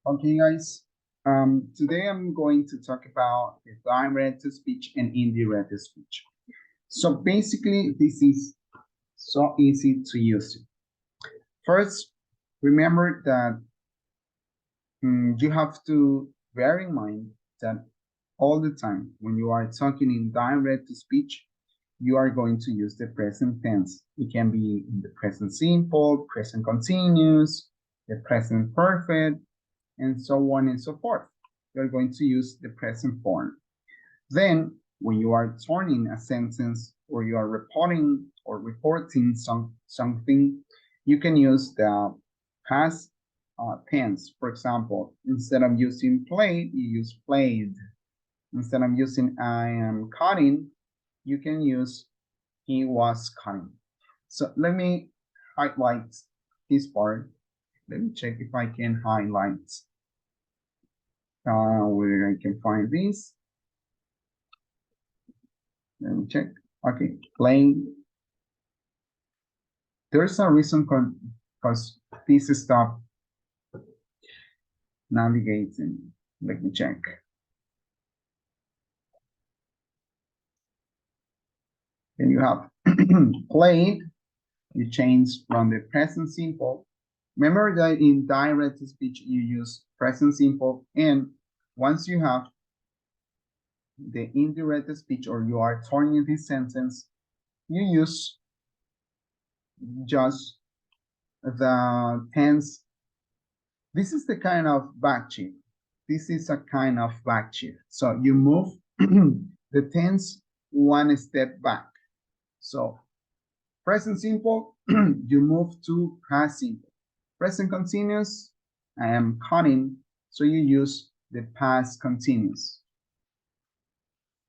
Okay, guys. Today I'm going to talk about the direct to speech and indirect speech. So basically, this is so easy to use. First, remember that you have to bear in mind that all the time when you are talking in direct to speech, you are going to use the present tense. It can be in the present simple, present continuous, the present perfect, and so on and so forth. You're going to use the present form. Then, when you are turning a sentence or you are reporting something, you can use the past tense. For example, instead of using played, you use played. Instead of using I am cutting, you can use he was cutting. So let me highlight this part. Let me check if I can highlight where I can find this. Let me check. Okay, playing. There's a reason because this stop navigating. Let me check. Then you have played. You change from the present simple. Remember that in direct speech you use present simple, and once you have the indirect speech or you are turning this sentence, you use just the tense. This is the kind of back shift. This is a kind of back shift. So you move the tense one step back. So present simple, you move to past simple. Present continuous, I am cutting, so you use the past continuous.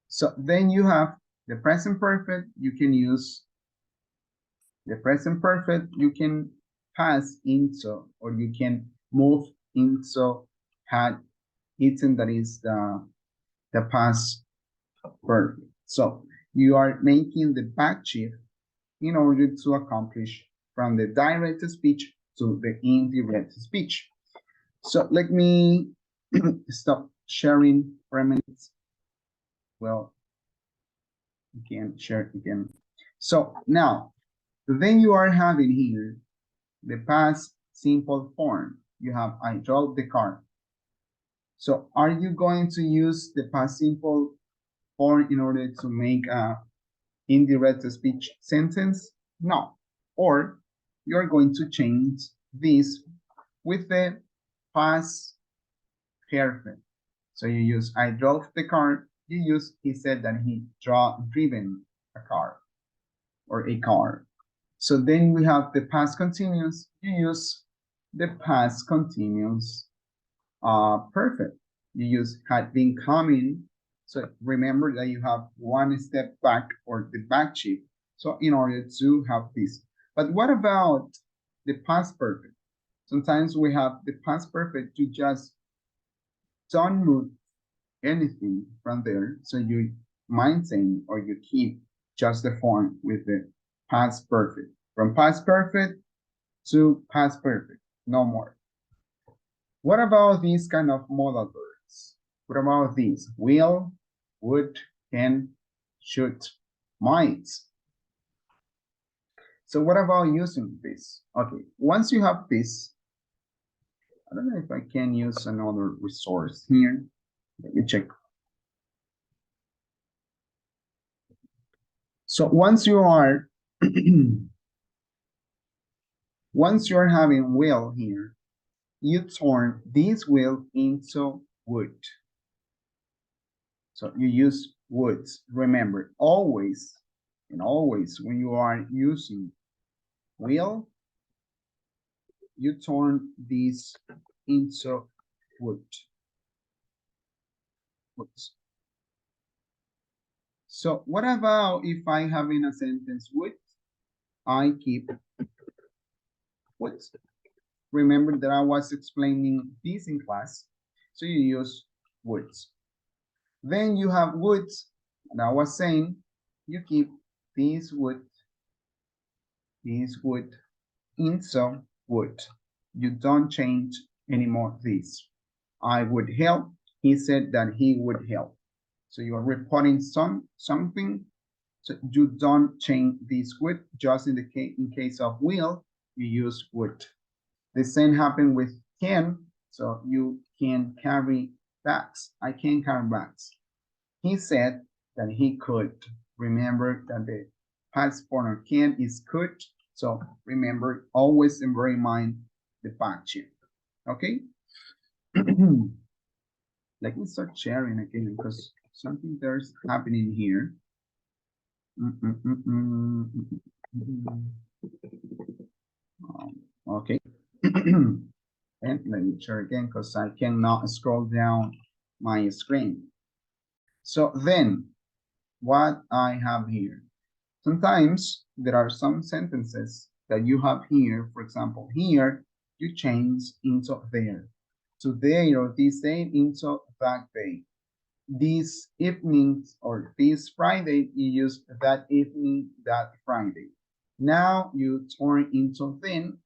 So then you have the present perfect, you can use the present perfect, you can pass into, or you can move into had eaten, that is the past perfect. So you are making the back shift in order to accomplish from the direct speech to the indirect speech. So let me stop sharing for a minute. Well, you can share it again. So now, then you are having here the past simple form. You have I drove the car. So are you going to use the past simple form in order to make a indirect speech sentence? No. Or you're going to change this with the past perfect. So you use I drove the car. You use he said that he driven a car or a car. So then we have the past continuous. You use the past continuous perfect. You use had been coming. So remember that you have one step back or the back shift. So in order to have this. But what about the past perfect? Sometimes we have the past perfect, you just don't move anything from there. So you maintain or you keep just the form with the past perfect. From past perfect to past perfect, no more. What about these kind of modal verbs? What about these? Will, would, can, should, might. So what about using this? Okay, once you have this, I don't know if I can use another resource here. Let me check. So once you are once you're having will here, you turn this will into would. So you use would. Remember, always and always when you are using will, you turn this into would. So what about if I have in a sentence would? I keep would. Remember that I was explaining this in class. So you use would. Then you have would, and I was saying you keep this would into would. You don't change anymore this. I would help. He said that he would help. So you are reporting something. So you don't change this would. Just in case of will, you use would. The same happened with can. So you can carry bags. I can carry bags. He said that he could. Remember that the past form of can is could. So remember, always bear in mind the past. Okay? Let me start sharing again because something there's happening here. Okay. And let me share again because I cannot scroll down my screen. So then, what I have here. Sometimes there are some sentences that you have here. For example, here you change into there. Today or this day into that day. This evening or this Friday, you use that evening, that Friday. Now you turn into then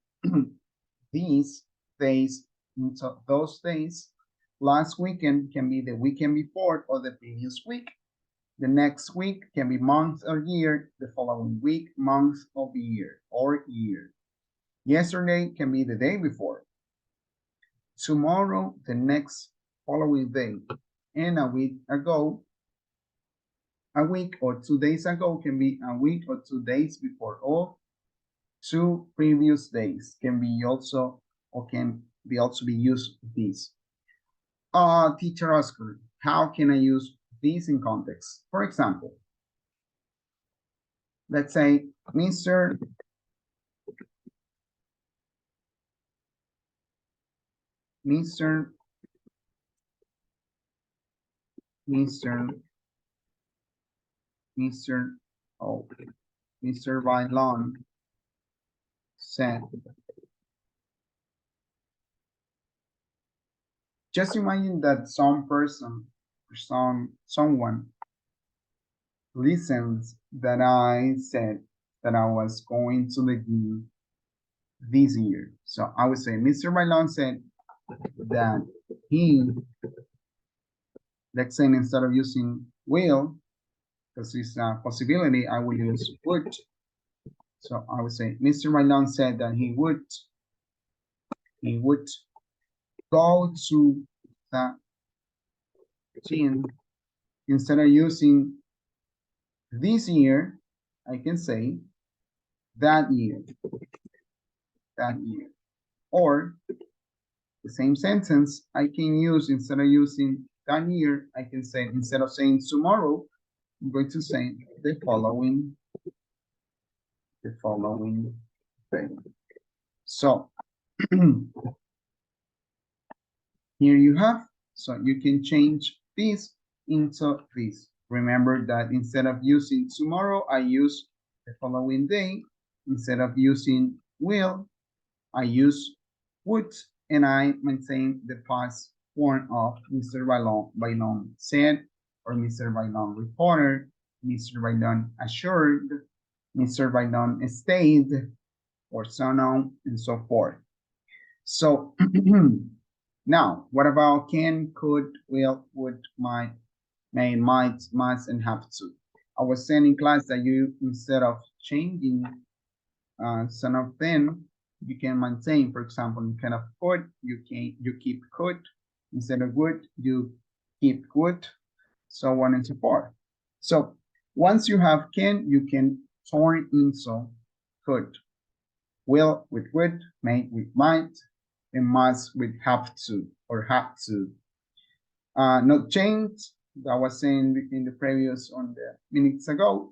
these days into those days. Last weekend can be the weekend before or the previous week. The next week can be month or year. The following week, month of the year or year. Yesterday can be the day before. Tomorrow, the next following day. And a week ago, a week or 2 days ago can be a week or 2 days before, or 2 previous days can be also, or can be also be used this. Teacher Oscar, how can I use this in context? For example, let's say Mr. Mr. Oh, Mr. Bailon said, just imagine that some person, someone listens that I said that I was going to the game this year. So I would say, Mr. Bailon said that he, let's say instead of using will, because it's a possibility, I will use would. So I would say, Mr. Bailon said that he would go to the gym. Instead of using this year, I can say that year, or the same sentence I can use. Instead of using that year, I can say, instead of saying tomorrow, I'm going to say the following day. So here you have, so you can change this into this. Remember that instead of using tomorrow, I use the following day. Instead of using will, I use would, and I maintain the past form of Mr. Bailon said, or Mr. Bailon reported, Mr. Bailon assured, Mr. Bailon stayed, or so on and so forth. So now, what about can, could, will, would, might, may, might, must, and have to? I was saying in class that you, instead of changing some of them, you can maintain. For example, instead of could, you keep could. Instead of would, you keep would, so on and so forth. So once you have can, you can turn into could. Will with would, may with might, and must with have to or have to. Not change, that was saying in the previous on the minutes ago.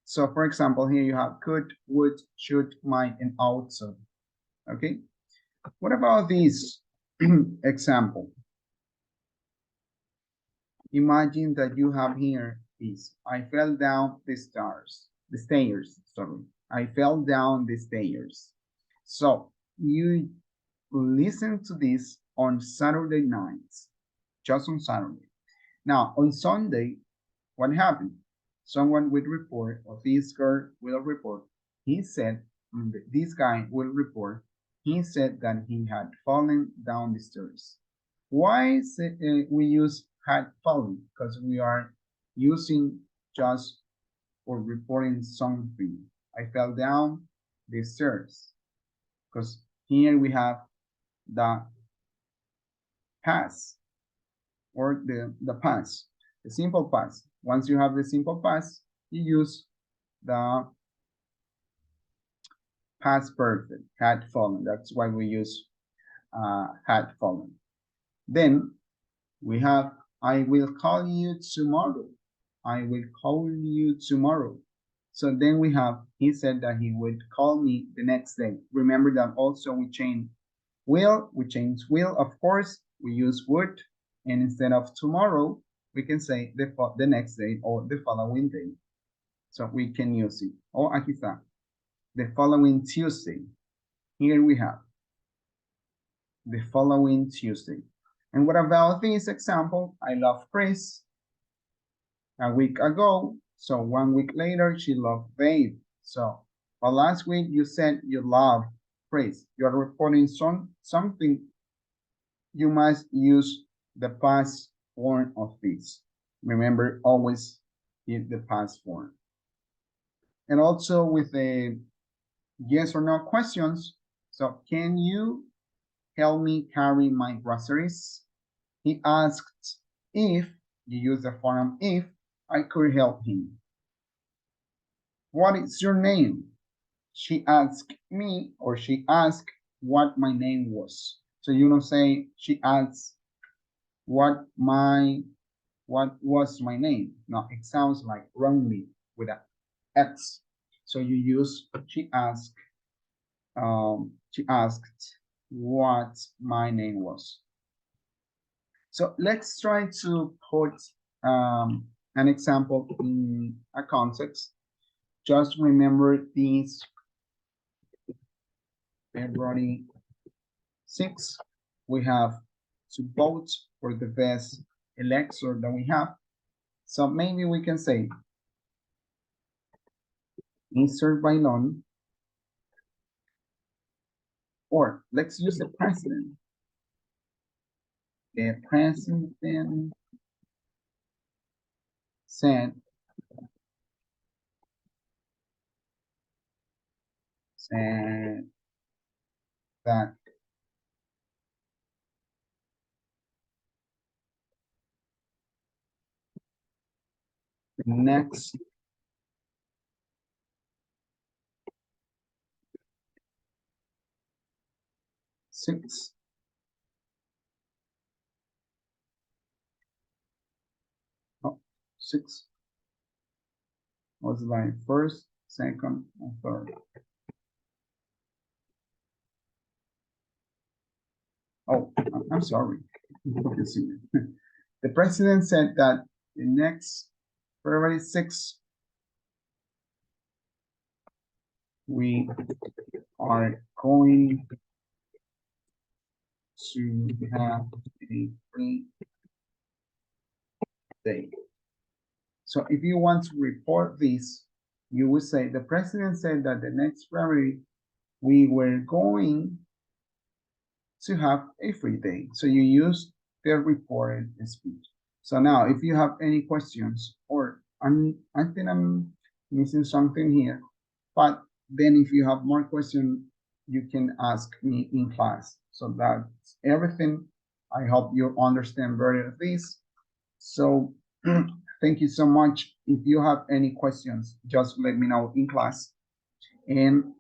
So for example, here you have could, would, should, might, and also. Okay. What about this example? Imagine that you have here this. I fell down the stairs. Sorry. I fell down the stairs. So you listen to this on Saturday nights, just on Saturday. Now on Sunday, what happened? Someone will report, or this girl will report. He said, this guy will report, he said that he had fallen down the stairs. Why we use had fallen? Because we are using just for reporting something. I fell down the stairs. Because here we have the past or the past, the simple past. Once you have the simple past, you use the past perfect, had fallen. That's why we use had fallen. Then we have, I will call you tomorrow. I will call you tomorrow. So then we have, he said that he would call me the next day. Remember that also we change will, of course, we use would, and instead of tomorrow, we can say the next day or the following day. So we can use it. Oh, aquí está. The following Tuesday. Here we have the following Tuesday. And what about this example? I love Chris. A week ago, so 1 week later, she loved Babe. So, but last week you said you love Chris. You're reporting something. You must use the past form of this. Remember, always use the past form. And also with the yes or no questions. So, can you help me carry my groceries? He asked if you use the form if I could help him. What is your name? She asked me, or she asked what my name was. So you don't say she asked what was my name. No, it sounds like wrongly with an X. So you use she asked what my name was. So let's try to put an example in a context. Just remember these February 6th. We have to vote for the best elector that we have. So maybe we can say Mr. Bailon, or let's use the president. The president said that the next six was like first, second, and third. Oh, I'm sorry. The president said that the next February 6th, we are going to have a free day. So if you want to report this, you would say the president said that the next February we were going to have a free day. So you use the reported speech. So now if you have any questions, or I think I'm missing something here, but then if you have more questions, you can ask me in class. So that's everything. I hope you understand better this. So thank you so much. If you have any questions, just let me know in class. And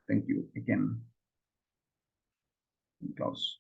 thank you again. Close.